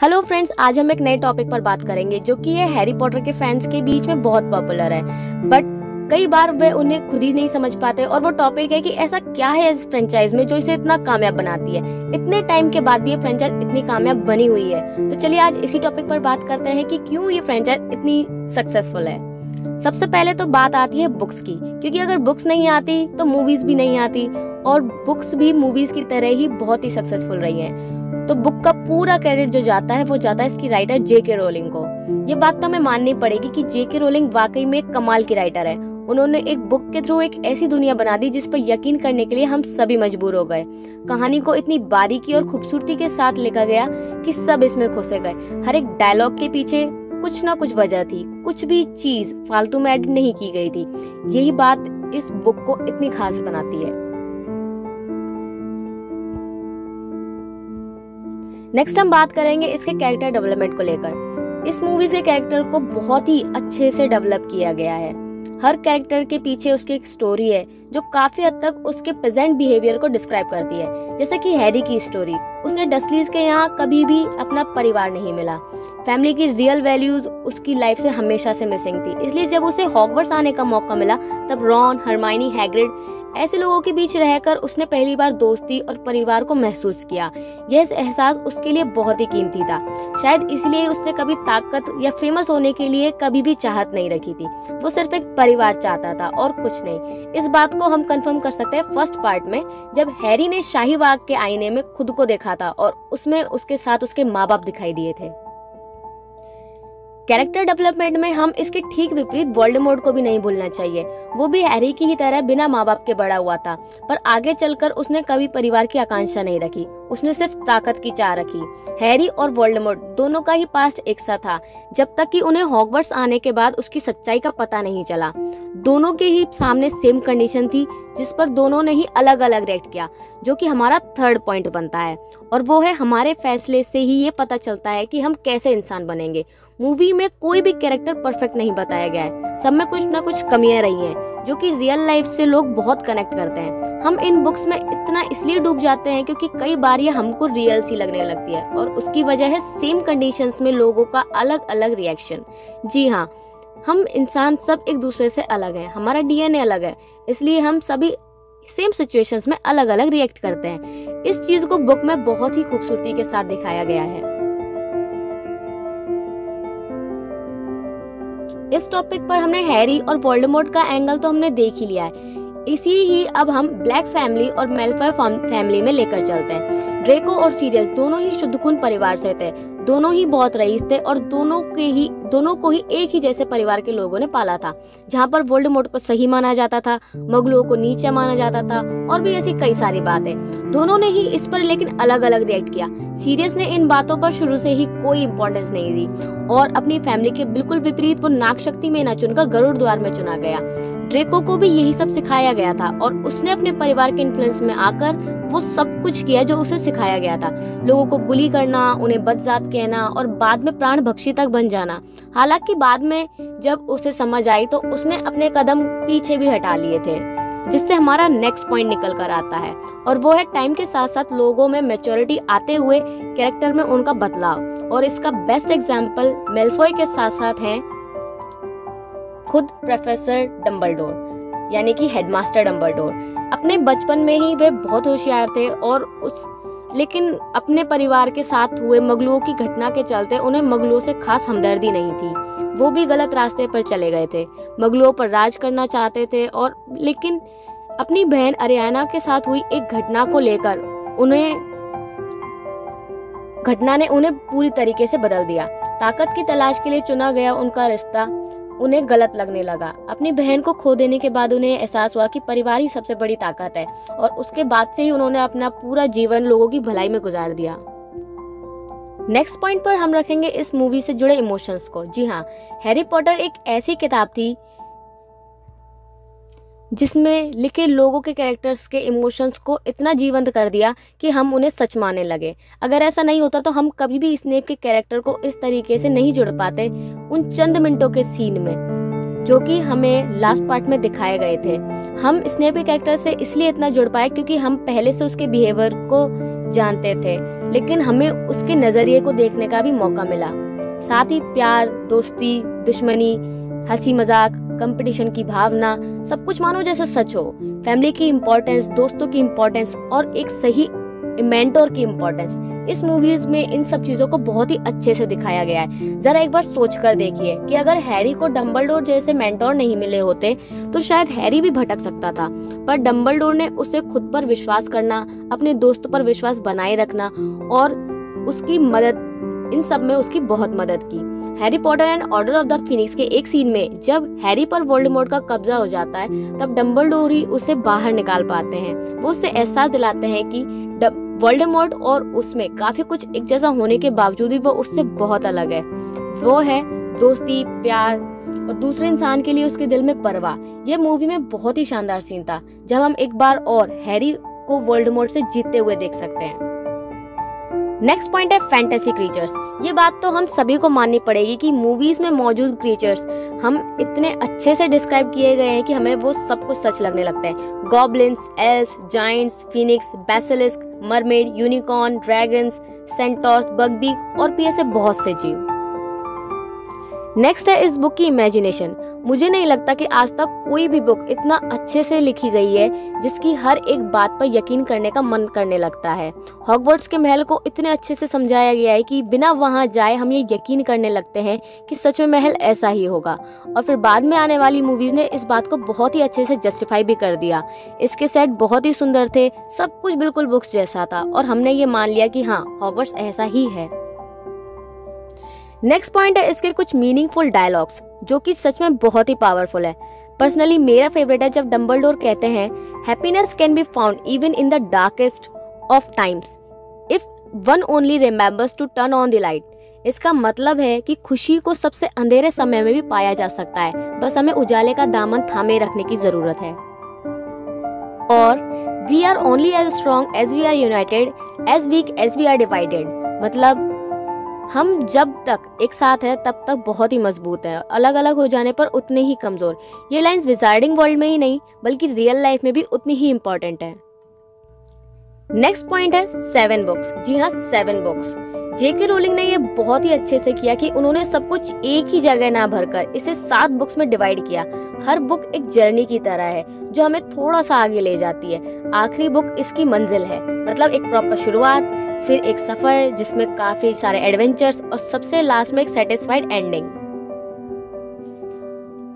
Hello friends, आज हम एक नए टॉपिक पर बात करेंगे जो कि ये हैरी पॉटर के फैंस के बीच में बहुत पॉपुलर है, बट कई बार वे उन्हें खुद ही नहीं समझ पाते। और वो टॉपिक है कि ऐसा क्या है इस फ्रेंचाइज में जो इसे इतना कामयाब बनाती है। इतने टाइम के बाद भी ये फ्रेंचाइज इतनी कामयाब बनी हुई है। तो चलिए आज इसी टॉपिक पर बात करते हैं कि क्यों ये फ्रेंचाइज इतनी सक्सेसफुल है। सबसे पहले तो बात आती है बुक्स की, क्योंकि अगर बुक्स नहीं आती तो मूवीज भी नहीं आती, और बुक्स भी मूवीज की तरह ही बहुत ही सक्सेसफुल रही हैं। तो बुक का पूरा क्रेडिट जो जाता है वो जाता है इसकी राइटर J.K. रोलिंग को। ये बात तो हमें माननी पड़ेगी कि J.K. रोलिंग वाकई में एक कमाल की राइटर है। उन्होंने एक बुक के थ्रू एक ऐसी दुनिया बना दी जिस पर यकीन करने के लिए हम सभी मजबूर हो गए। कहानी को इतनी बारीकी और खूबसूरती के साथ लिखा गया कि सब इसमें घुसे गए। हर एक डायलॉग के पीछे कुछ ना कुछ वजह थी, कुछ भी चीज फालतू में एडिट नहीं की गई थी। यही बात इस बुक को इतनी खास बनाती है। नेक्स्ट हम बात करेंगे इसके कैरेक्टर डेवलपमेंट को लेकर। इस मूवी से कैरेक्टर को बहुत ही अच्छे से डेवलप किया गया है। हर कैरेक्टर के पीछे उसकी एक स्टोरी है जो काफी हद तक उसके प्रेजेंट बिहेवियर को डिस्क्राइब करती है। जैसे कि हैरी की स्टोरी, उसने डसलीज के यहाँ कभी भी अपना परिवार नहीं मिला। फैमिली की रियल वैल्यूज उसकी लाइफ से हमेशा से मिसिंग थी, इसलिए जब उसे हॉगवर्ट्स आने का मौका मिला तब रॉन, हरमाइनी, हैग्रिड ऐसे लोगों के बीच रहकर उसने पहली बार दोस्ती और परिवार को महसूस किया। यह एहसास उसके लिए बहुत ही कीमती था। शायद इसलिए उसने कभी ताकत या फेमस होने के लिए कभी भी चाहत नहीं रखी थी। वो सिर्फ एक परिवार चाहता था और कुछ नहीं। इस बात को हम कंफर्म कर सकते हैं फर्स्ट पार्ट में, जब हैरी ने शाही बाग के आईने में खुद को देखा था और उसमें उसके साथ उसके माँ बाप दिखाई दिए थे। कैरेक्टर डेवलपमेंट में हम इसके ठीक विपरीत वोल्डेमॉर्ट को भी नहीं भूलना चाहिए। वो भी हैरी की ही तरह बिना माँ बाप के बड़ा हुआ था, पर आगे चलकर उसने कभी परिवार की आकांक्षा नहीं रखी। उसने सिर्फ ताकत की चाह रखी। हैरी और वोल्डेमॉर्ट दोनों का ही पास्ट एक सा था, जब तक कि उन्हें हॉगवर्ट्स आने के बाद उसकी सच्चाई का पता नहीं चला। दोनों के ही सामने सेम कंडीशन थी जिस पर दोनों ने ही अलग अलग रिएक्ट किया, जो कि हमारा थर्ड पॉइंट बनता है, और वो है हमारे फैसले से ही ये पता चलता है कि हम कैसे इंसान बनेंगे। मूवी में कोई भी कैरेक्टर परफेक्ट नहीं बताया गया है, सब में कुछ ना कुछ कमियां रही हैं जो कि रियल लाइफ से लोग बहुत कनेक्ट करते हैं। हम इन बुक्स में इतना इसलिए डूब जाते हैं क्योंकि कई बार ये हमको रियल सी लगने लगती है, और उसकी वजह है सेम कंडीशंस में लोगों का अलग अलग रिएक्शन। जी हाँ, हम इंसान सब एक दूसरे से अलग हैं, हमारा डीएनए अलग है, इसलिए हम सभी सेम सिचुएशंस में अलग अलग रिएक्ट करते हैं। इस चीज को बुक में बहुत ही खूबसूरती के साथ दिखाया गया है। इस टॉपिक पर हमने हैरी और वोल्डेमॉर्ट का एंगल तो हमने देख ही लिया है, इसी ही अब हम ब्लैक फैमिली और मेलफॉय फैमिली में लेकर चलते हैं। ड्रेको और सीरियस दोनों ही शुद्धखून परिवार से थे, दोनों ही बहुत रईस थे और दोनों को ही एक ही जैसे परिवार के लोगों ने पाला था। जहाँ पर वोल्डेमॉर्ट को सही माना जाता था, मगलुओं को नीचा माना जाता था, और भी ऐसी कई सारी बातें। दोनों ने ही इस पर लेकिन अलग अलग रिएक्ट किया। सीरियस ने इन बातों पर शुरू से ही कोई इंपॉर्टेंस नहीं दी, और अपनी फैमिली के बिल्कुल विपरीत वो नागशक्ति में न चुनकर गरुड़ द्वार में चुना गया। ड्रेको को भी यही सब सिखाया गया था, और उसने अपने परिवार के इन्फ्लुएंस में आकर वो सब कुछ किया जो उसे सिखाया गया था। लोगों को बुली करना, उन्हें बदजात कहना, और बाद में प्राण भक्षी तक बन जाना। हालांकि बाद में जब उसे समझ आई तो उसने अपने कदम पीछे भी हटा लिए थे, जिससे हमारा नेक्स्ट पॉइंट निकल कर आता है, और वो है टाइम के साथ साथ लोगों में मैच्योरिटी आते हुए कैरेक्टर में उनका बदलाव। और इसका बेस्ट एग्जाम्पल मेलफॉय के साथ साथ है खुद प्रोफेसर डम्बलडोर, यानी कि हेडमास्टर डम्बलडोर। अपने बचपन में ही वे बहुत होशियार थे, और लेकिन अपने परिवार के साथ हुए मगलुओं की घटना के चलते उन्हें मगलुओं से खास हमदर्दी नहीं थी। वो भी गलत रास्ते पर चले गए थे, मगलुओं पर राज करना चाहते थे, और लेकिन अपनी बहन अरियाना के साथ हुई एक घटना को लेकर घटना ने उन्हें पूरी तरीके से बदल दिया। ताकत की तलाश के लिए चुना गया उनका रिश्ता उन्हें गलत लगने लगा। अपनी बहन को खो देने के बाद उन्हें एहसास हुआ कि परिवार ही सबसे बड़ी ताकत है, और उसके बाद से ही उन्होंने अपना पूरा जीवन लोगों की भलाई में गुजार दिया। नेक्स्ट पॉइंट पर हम रखेंगे इस मूवी से जुड़े इमोशंस को। जी हाँ, हैरी पॉटर एक ऐसी किताब थी जिसमें लिखे लोगों के कैरेक्टर्स के इमोशंस को इतना जीवंत कर दिया कि हम उन्हें सच मानने लगे। अगर ऐसा नहीं होता तो हम कभी भी स्नेप के कैरेक्टर को इस तरीके से नहीं जुड़ पाते उन चंद मिनटों के सीन में, जो कि हमें लास्ट पार्ट में दिखाए गए थे। हम स्नेप के कैरेक्टर से इसलिए इतना जुड़ पाए क्योंकि हम पहले से उसके बिहेवियर को जानते थे। लेकिन हमें उसके नजरिए को देखने का भी मौका मिला। साथ ही प्यार, दोस्ती, दुश्मनी, हंसी मजाक, कंपटीशन की भावना, सब कुछ मानो जैसे सच हो। फैमिली की इम्पोर्टेंस, दोस्तों की इम्पोर्टेंस और एक सही मेंटोर की इम्पोर्टेंस, इस मूवीज में इन सब चीजों को बहुत ही अच्छे से दिखाया गया है। जरा एक बार सोच कर देखिए कि अगर हैरी को डंबलडोर जैसे मेंटोर नहीं मिले होते तो शायद हैरी भी भटक सकता था, पर डंबलडोर ने उसे खुद पर विश्वास करना, अपने दोस्तों पर विश्वास बनाए रखना और उसकी मदद, इन सब में उसकी बहुत मदद की। Harry Potter and order of the Phoenix के एक सीन में जब हैरी पर वोल्डेमॉर्ट का कब्जा हो जाता है, तब डंबलडोर ही उसे बाहर निकाल पाते हैं। वो उससे एहसास दिलाते हैं कि वोल्डेमॉर्ट और उसमें काफी कुछ एक जैसा होने के बावजूद भी वो उससे बहुत अलग है। वो है दोस्ती, प्यार और दूसरे इंसान के लिए उसके दिल में परवाह। यह मूवी में बहुत ही शानदार सीन था जब हम एक बार और हैरी को वोल्डेमॉर्ट से जीतते हुए देख सकते हैं। नेक्स्ट पॉइंट है फैंटेसी क्रीचर्स। ये बात तो हम सभी को माननी पड़ेगी कि मूवीज में मौजूद क्रीचर्स हम इतने अच्छे से डिस्क्राइब किए गए हैं कि हमें वो सब कुछ सच लगने लगता है। Goblins, elves, giants, phoenix, basilisk, mermaid, unicorn, dragons, centaurs, Buckbeak और भी ऐसे बहुत से जीव। नेक्स्ट है इस बुक की इमेजिनेशन। मुझे नहीं लगता कि आज तक कोई भी बुक इतना अच्छे से लिखी गई है जिसकी हर एक बात पर यकीन करने का मन करने लगता है। हॉगवर्ट्स के महल को इतने अच्छे से समझाया गया है कि बिना वहां जाए हम ये यकीन करने लगते हैं कि सच में महल ऐसा ही होगा। और फिर बाद में आने वाली मूवीज ने इस बात को बहुत ही अच्छे से जस्टिफाई भी कर दिया। इसके सेट बहुत ही सुंदर थे, सब कुछ बिल्कुल बुक्स जैसा था और हमने ये मान लिया कि हाँ, हॉगवर्ट्स ऐसा ही है। नेक्स्ट पॉइंट है इसके कुछ मीनिंगफुल डायलॉग्स जो कि सच में बहुत ही पावरफुल है। पर्सनली मेरा फेवरेट है जब डंबलडोर कहते हैं, happiness can be found even in the darkest of times if one only remembers to turn on the light. इसका मतलब है कि खुशी को सबसे अंधेरे समय में भी पाया जा सकता है, बस हमें उजाले का दामन थामे रखने की जरूरत है। और we are only as strong as we are united, as weak as we are divided. मतलब हम जब तक एक साथ हैं तब तक बहुत ही मजबूत है, अलग अलग हो जाने पर उतने ही कमजोर। ये लाइंस विजार्डिंग वर्ल्ड में ही नहीं बल्कि रियल लाइफ में भी उतनी ही इम्पोर्टेंट है। नेक्स्ट पॉइंट है 7 बुक्स। जी हाँ, 7 बुक्स। जेके रोलिंग ने ये बहुत ही अच्छे से किया कि उन्होंने सब कुछ एक ही जगह ना भरकर इसे 7 बुक्स में डिवाइड किया। हर बुक एक जर्नी की तरह है जो हमें थोड़ा सा आगे ले जाती है। आखिरी बुक इसकी मंजिल है, मतलब एक प्रॉपर शुरुआत, फिर एक सफर जिसमें काफी सारे एडवेंचर्स और सबसे लास्ट में एक सेटिस्फाइड एंडिंग।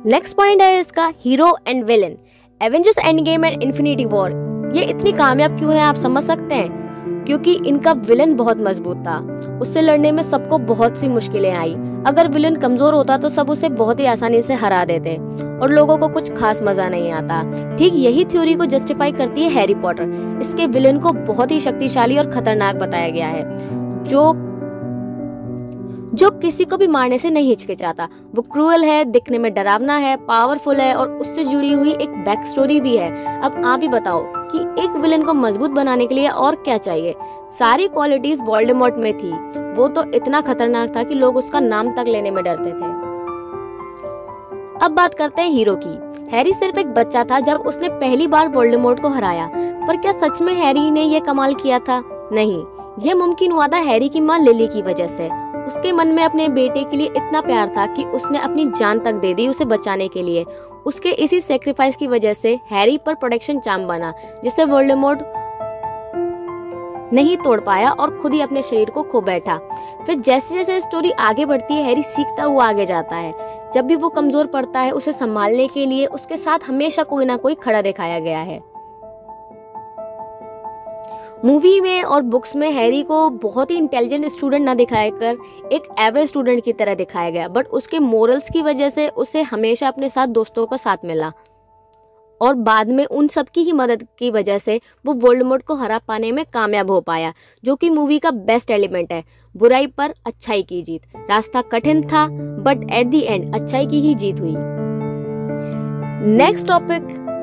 नेक्स्ट पॉइंट है इसका hero and villain. Avengers end game and infinity war ये इतनी कामयाब क्यों है आप समझ सकते हैं, क्योंकि इनका विलेन बहुत मजबूत था। उससे लड़ने में सबको बहुत सी मुश्किलें आई। अगर विलेन कमजोर होता तो सब उसे बहुत ही आसानी से हरा देते और लोगों को कुछ खास मजा नहीं आता। ठीक यही थ्योरी को जस्टिफाई करती है हैरी पॉटर। इसके विलेन को बहुत ही शक्तिशाली और खतरनाक बताया गया है जो किसी को भी मारने से नहीं हिचकिचाता। वो क्रूअल है, दिखने में डरावना है, पावरफुल है और उससे जुड़ी हुई एक बैक स्टोरी भी है। अब आप ही बताओ कि एक विलेन को मजबूत बनाने के लिए और क्या चाहिए। सारी क्वालिटीज वोल्डेमॉर्ट में थी। वो तो इतना खतरनाक था कि लोग उसका नाम तक लेने में डरते थे। अब बात करते हैं हीरो की। हैरी सिर्फ एक बच्चा था जब उसने पहली बार वोल्डेमॉर्ट को हराया, पर क्या सच में हैरी ने ये कमाल किया था? नहीं, ये मुमकिन हुआ था हैरी की माँ लिली की वजह से। उसके मन में अपने बेटे के लिए इतना प्यार था कि उसने अपनी जान तक दे दी उसे बचाने के लिए। उसके इसी सेक्रीफाइस की वजह से हैरी पर प्रोटेक्शन चार्म बना, जिससे वोल्डेमॉर्ट नहीं तोड़ पाया और खुद ही अपने शरीर को खो बैठा। फिर जैसे जैसे स्टोरी आगे बढ़ती है, हैरी सीखता हुआ आगे जाता है। जब भी वो कमजोर पड़ता है, उसे संभालने के लिए उसके साथ हमेशा कोई ना कोई खड़ा दिखाया गया है। मूवी में और बुक्स में हैरी को बहुत ही इंटेलिजेंट स्टूडेंट ना दिखाकर एक एवरेज स्टूडेंट की तरह दिखाया गया, बट उसके मोरल्स की वजह से उसे हमेशा अपने साथ दोस्तों का साथ मिला और बाद में उन सब की ही मदद की वजह से वो वोल्डेमॉर्ट को हरा पाने में कामयाब हो पाया, जो कि मूवी का बेस्ट एलिमेंट है। बुराई पर अच्छाई की जीत। रास्ता कठिन था बट एट द एंड अच्छाई की ही जीत हुई।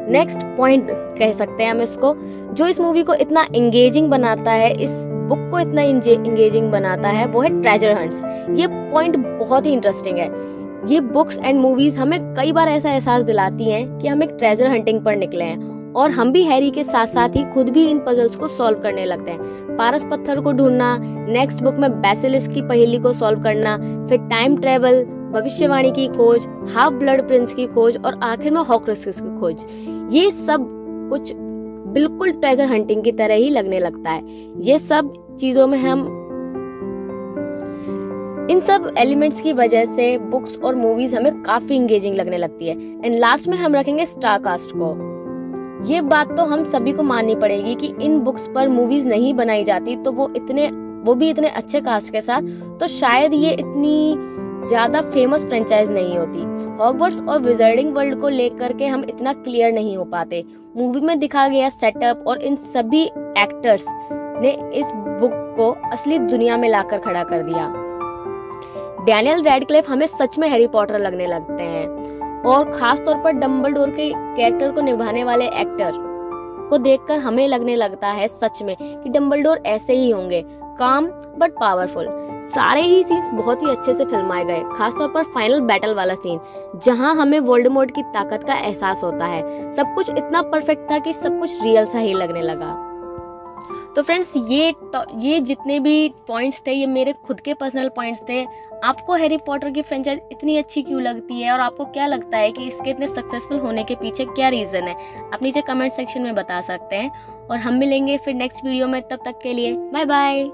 नेक्स्ट पॉइंट कह सकते हैं हम इसको, जो इस मूवी को इतना एंगेजिंग बनाता है, इस बुक को इतना एंगेजिंग बनाता है, वो है ट्रेजर हंट्स। ये पॉइंट बहुत ही इंटरेस्टिंग है। ये बुक्स एंड मूवीज हमें कई बार ऐसा एहसास दिलाती हैं कि हम एक ट्रेजर हंटिंग पर निकले हैं और हम भी हैरी के साथ साथ ही खुद भी इन पजल्स को सॉल्व करने लगते हैं। पारस पत्थर को ढूंढना, नेक्स्ट बुक में बेसिलिस्क की पहेली को सॉल्व करना, फिर टाइम ट्रेवल, भविष्यवाणी की खोज, हाफ ब्लड प्रिंस की खोज और आखिर में हॉक्रिक्स की खोज। ये सब कुछ बिल्कुल ट्रेजर हंटिंग की तरह ही लगने लगता है। ये सब चीजों में इन सब एलिमेंट्स की वजह से बुक्स और मूवीज हमें काफी इंगेजिंग लगने लगती है। एंड लास्ट में हम रखेंगे स्टार कास्ट को। ये बात तो हम सभी को माननी पड़ेगी कि इन बुक्स पर मूवीज नहीं बनाई जाती तो वो भी इतने अच्छे कास्ट के साथ, तो शायद ये इतनी ज्यादा फेमस फ्रेंचाइज नहीं होती। हॉगवर्ट्स और विजार्डिंग वर्ल्ड को लेकर के हम इतना क्लियर नहीं हो पाते। मूवी में दिखा गया सेटअप और इन सभी एक्टर्स ने इस बुक को असली दुनिया में लाकर खड़ा कर दिया। डैनियल रैडक्लिफ हमें सच में हैरी पॉटर लगने लगते हैं, और खास तौर पर डंबलडोर के कैरेक्टर को निभाने वाले एक्टर को देखकर हमें लगने लगता है सच में कि डंबलडोर ऐसे ही होंगे, काम बट पावरफुल। सारे ही सीन्स बहुत ही अच्छे से फिल्माए गए, खासतौर पर फाइनल बैटल वाला सीन जहां हमें वोल्डेमॉर्ट की ताकत का एहसास होता है। सब कुछ इतना परफेक्ट था कि सब कुछ रियल सा ही लगने लगा। तो फ्रेंड्स, ये जितने भी पॉइंट्स थे ये मेरे खुद के पर्सनल पॉइंट्स थे। आपको हैरी पॉटर की फ्रेंचाइज इतनी अच्छी क्यों लगती है और आपको क्या लगता है कि इसके इतने सक्सेसफुल होने के पीछे क्या रीज़न है, आप नीचे कमेंट सेक्शन में बता सकते हैं। और हम मिलेंगे फिर नेक्स्ट वीडियो में, तब तक के लिए बाय बाय।